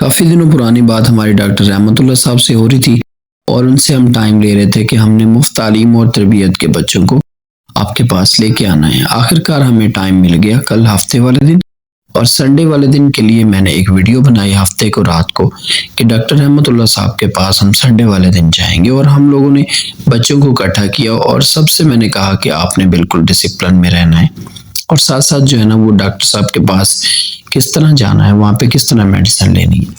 काफ़ी दिनों पुरानी बात हमारी डॉक्टर रहमतुल्लाह साहब से हो रही थी और उनसे हम टाइम ले रहे थे कि हमने मुफ्त तालीम और तरबियत के बच्चों को आपके पास लेके आना है। आखिरकार हमें टाइम मिल गया कल हफ्ते वाले दिन, और संडे वाले दिन के लिए मैंने एक वीडियो बनाई हफ्ते को रात को कि डॉक्टर रहमतुल्लाह साहब के पास हम संडे वाले दिन जाएंगे। और हम लोगों ने बच्चों को इकट्ठा किया और सबसे मैंने कहा कि आपने बिल्कुल डिसिप्लिन में रहना है और साथ साथ जो है ना वो डॉक्टर साहब के पास किस तरह जाना है, वहाँ पे किस तरह मेडिसिन लेनी है।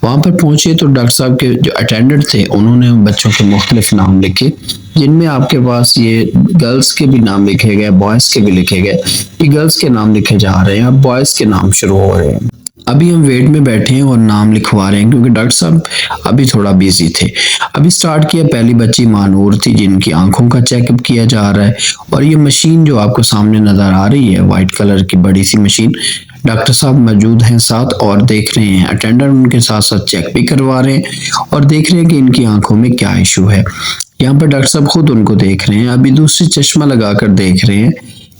वहाँ पर पहुंचे तो डॉक्टर साहब के जो अटेंडेंट थे उन्होंने बच्चों के मुख्तलिफ नाम लिखे, जिनमें आपके पास ये गर्ल्स के भी नाम लिखे गए, बॉयज़ के भी लिखे गए। ये गर्ल्स के नाम लिखे जा रहे हैं, अब बॉयज़ के नाम शुरू हो रहे हैं। अभी हम वेट में बैठे हैं और नाम लिखवा रहे हैं क्योंकि डॉक्टर साहब अभी थोड़ा बिजी थे। अभी स्टार्ट किया, पहली बच्ची मानूर थी जिनकी आंखों का चेकअप किया जा रहा है। और ये मशीन जो आपको सामने नजर आ रही है वाइट कलर की बड़ी सी मशीन, डॉक्टर साहब मौजूद हैं साथ और देख रहे हैं, अटेंडर उनके साथ साथ चेक भी करवा रहे हैं और देख रहे हैं कि इनकी आंखों में क्या इशू है। यहाँ पर डॉक्टर साहब खुद उनको देख रहे हैं, अभी दूसरी चश्मा लगाकर देख रहे हैं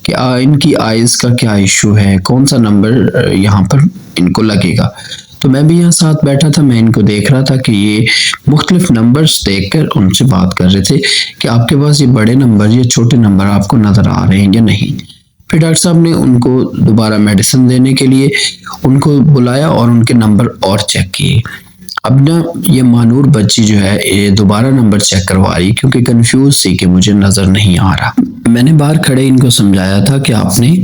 कि इनकी आइज का क्या इशू है, कौन सा नंबर यहाँ पर इनको लगेगा। तो मैं भी यहाँ साथ बैठा था, मैं इनको देख रहा था कि ये मुख्तलिफ नंबर्स देखकर उनसे बात कर रहे थे कि आपके पास ये बड़े नंबर या छोटे नंबर आपको नजर आ रहे हैं या नहीं। फिर डॉक्टर साहब ने उनको दोबारा मेडिसिन देने के लिए उनको बुलाया और उनके नंबर और चेक किए। अब ना ये मानूर बच्ची जो है ये दोबारा नंबर चेक करवा रही क्योंकि कंफ्यूज थी कि मुझे नजर नहीं आ रहा। मैंने बाहर खड़े इनको समझाया था कि आपने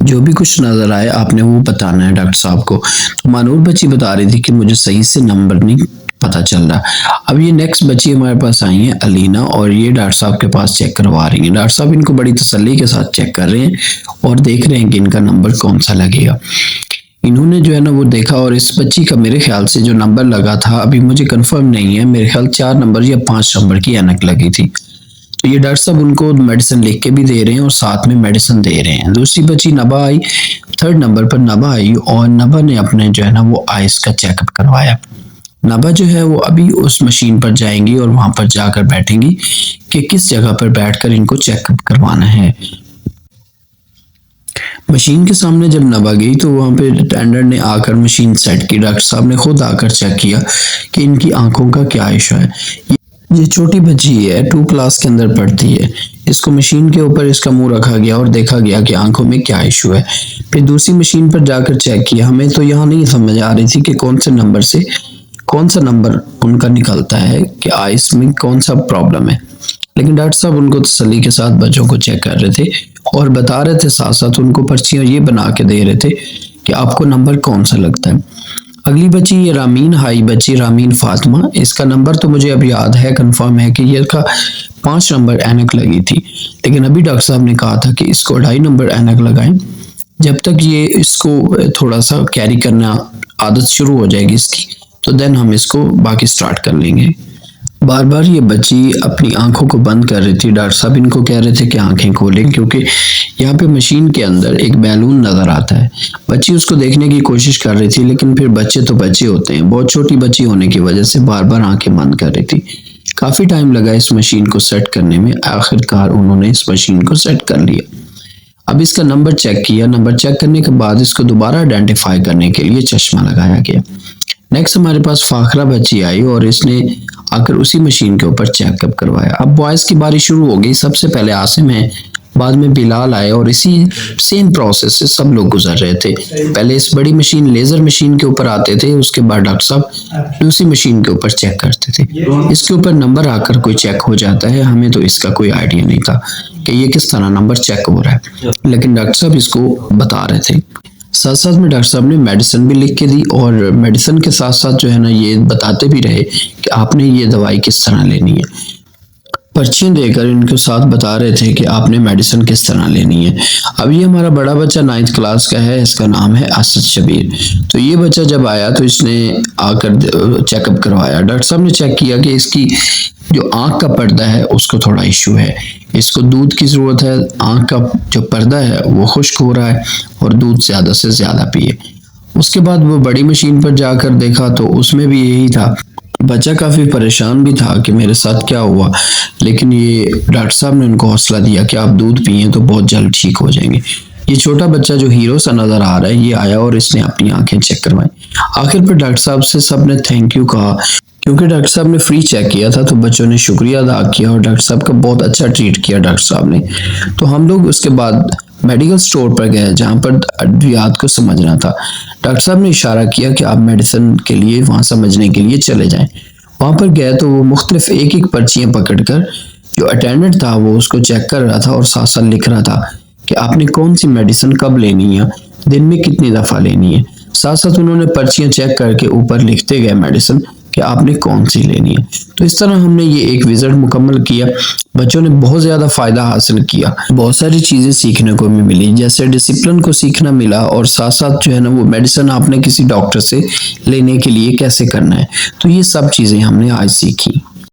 जो भी कुछ नजर आए आपने वो बताना है डॉक्टर साहब को। तो मानूर बच्ची बता रही थी कि मुझे सही से नंबर नहीं पता चल रहा। अब ये नेक्स्ट बच्ची हमारे पास आई है अलीना, और ये डॉक्टर साहब के पास चेक करवा रही है। डॉक्टर साहब इनको बड़ी तसल्ली के साथ चेक कर रहे हैं और देख रहे हैं कि इनका नंबर कौन सा लगेगा। इन्होंने जो है ना वो देखा और इस बच्ची का मेरे ख्याल से जो नंबर लगा था, अभी मुझे कंफर्म नहीं है, मेरे ख्याल 4 नंबर या 5 नंबर की ऐनक लगी थी। तो ये डॉक्टर साहब उनको मेडिसिन लिख के भी दे रहे हैं और साथ में मेडिसिन दे रहे हैं। दूसरी बच्ची नबा आई, 3rd नंबर पर नबा आई और नबा ने अपने जो है ना वो आइस का चेकअप करवाया। नबा जो है वो अभी उस मशीन पर जाएंगी और वहां पर जाकर बैठेंगी कि किस जगह पर बैठकर इनको चेकअप करवाना है। मशीन के सामने जब नबा गई तो वहां पे अटेंडर ने आकर मशीन सेट की। डॉक्टर साहब ने खुद आकर चेक किया कि इनकी आंखों का क्या इशू है। ये छोटी बच्ची है, 2 क्लास के अंदर पढ़ती है। इसको मशीन के ऊपर इसका मुंह रखा गया और देखा गया कि आंखों में क्या इशू है। फिर दूसरी मशीन पर जाकर चेक किया। हमें तो यहाँ नहीं समझ आ रही थी कि कौन से नंबर से कौन सा नंबर उनका निकलता है कि आइस में कौन सा प्रॉब्लम है, लेकिन डॉक्टर साहब उनको तसल्ली के साथ बच्चों को चेक कर रहे थे और बता रहे थे, साथ साथ उनको पर्चियां ये बना के दे रहे थे कि आपको नंबर कौन सा लगता है। अगली बच्ची ये रामीन हाई बच्ची, रामीन फातिमा, इसका नंबर तो मुझे अब याद है, कंफर्म है कि ये का 5 नंबर ऐनक लगी थी, लेकिन अभी डॉक्टर साहब ने कहा था कि इसको 2.5 नंबर ऐनक लगाएं। जब तक ये इसको थोड़ा सा कैरी करना आदत शुरू हो जाएगी इसकी, तो देन हम इसको बाकी स्टार्ट कर लेंगे। बार बार ये बच्ची अपनी आंखों को बंद कर रही थी। डॉक्टर साहब इनको कह रहे थे कि आंखें खोलें क्योंकि यहाँ पे मशीन के अंदर एक बैलून नजर आता है। बच्ची उसको देखने की कोशिश कर रही थी, लेकिन फिर बच्चे तो बच्चे होते हैं, बहुत छोटी बच्ची होने की वजह से बार बार आंखें बंद कर रही थी। काफी टाइम लगा इस मशीन को सेट करने में, आखिरकार उन्होंने इस मशीन को सेट कर लिया। अब इसका नंबर चेक किया। नंबर चेक करने के बाद इसको दोबारा आइडेंटिफाई करने के लिए चश्मा लगाया गया। नेक्स्ट हमारे पास फाखरा बच्ची आई और इसने आकर उसी मशीन के ऊपर चेकअप करवाया। अब बॉयज की बारी शुरू हो गई। सबसे पहले आसिम है, बाद में बिलाल आए और इसी सेम प्रोसेस से सब लोग गुजर रहे थे। पहले इस बड़ी मशीन लेजर मशीन के ऊपर आते थे, उसके बाद डॉक्टर साहब दूसरी मशीन के ऊपर चेक करते थे। इसके ऊपर नंबर आकर कोई चेक हो जाता है, हमें तो इसका कोई आइडिया नहीं था कि ये किस तरह नंबर चेक हो रहा है, लेकिन डॉक्टर साहब इसको बता रहे थे। साथ साथ में डॉक्टर साहब ने मेडिसिन भी लिख के दी और मेडिसिन के साथ साथ जो है ना ये बताते भी रहे कि आपने ये दवाई किस तरह लेनी है। पर्चियाँ देकर इनके साथ बता रहे थे कि आपने मेडिसिन किस तरह लेनी है। अब ये हमारा बड़ा बच्चा 9th क्लास का है, इसका नाम है असद शबीर। तो ये बच्चा जब आया तो इसने आकर चेकअप करवाया। डॉक्टर साहब ने चेक किया कि इसकी जो आँख का पर्दा है उसको थोड़ा इशू है, इसको दूध की ज़रूरत है, आँख का जो पर्दा है वो खुश्क हो रहा है और दूध ज़्यादा से ज़्यादा पिए। उसके बाद वो बड़ी मशीन पर जाकर देखा तो उसमें भी यही था। बच्चा काफ़ी परेशान भी था कि मेरे साथ क्या हुआ, लेकिन ये डॉक्टर साहब ने उनको हौसला दिया कि आप दूध पिए तो बहुत जल्द ठीक हो जाएंगे। ये छोटा बच्चा जो हीरो सा नजर आ रहा है, ये आया और इसने अपनी आंखें चेक करवाई। आखिर पर डॉक्टर साहब से सबने थैंक यू कहा, क्योंकि डॉक्टर साहब ने फ्री चेक किया था। तो बच्चों ने शुक्रिया अदा किया और डॉक्टर साहब का बहुत अच्छा ट्रीट किया डॉक्टर साहब ने। तो हम लोग उसके बाद मेडिकल स्टोर पर गए जहाँ पर अद्वियात को समझना था। डॉक्टर साहब ने इशारा किया कि आप मेडिसिन के लिए वहाँ समझने के लिए चले जाएं। वहाँ पर गए तो वो मुख्तलिफ एक एक पर्चियाँ पकड़कर जो अटेंडेंट था वो उसको चेक कर रहा था और साथ साथ लिख रहा था कि आपने कौन सी मेडिसिन कब लेनी है, दिन में कितनी दफ़ा लेनी है। साथ साथ उन्होंने पर्चियाँ चेक करके ऊपर लिखते गए मेडिसिन कि आपने कौन सी लेनी है। तो इस तरह हमने ये एक विजिट मुकम्मल किया। बच्चों ने बहुत ज़्यादा फ़ायदा हासिल किया, बहुत सारी चीज़ें सीखने को भी मिली, जैसे डिसिप्लिन को सीखना मिला और साथ साथ जो है ना वो मेडिसिन आपने किसी डॉक्टर से लेने के लिए कैसे करना है। तो ये सब चीज़ें हमने आज सीखी।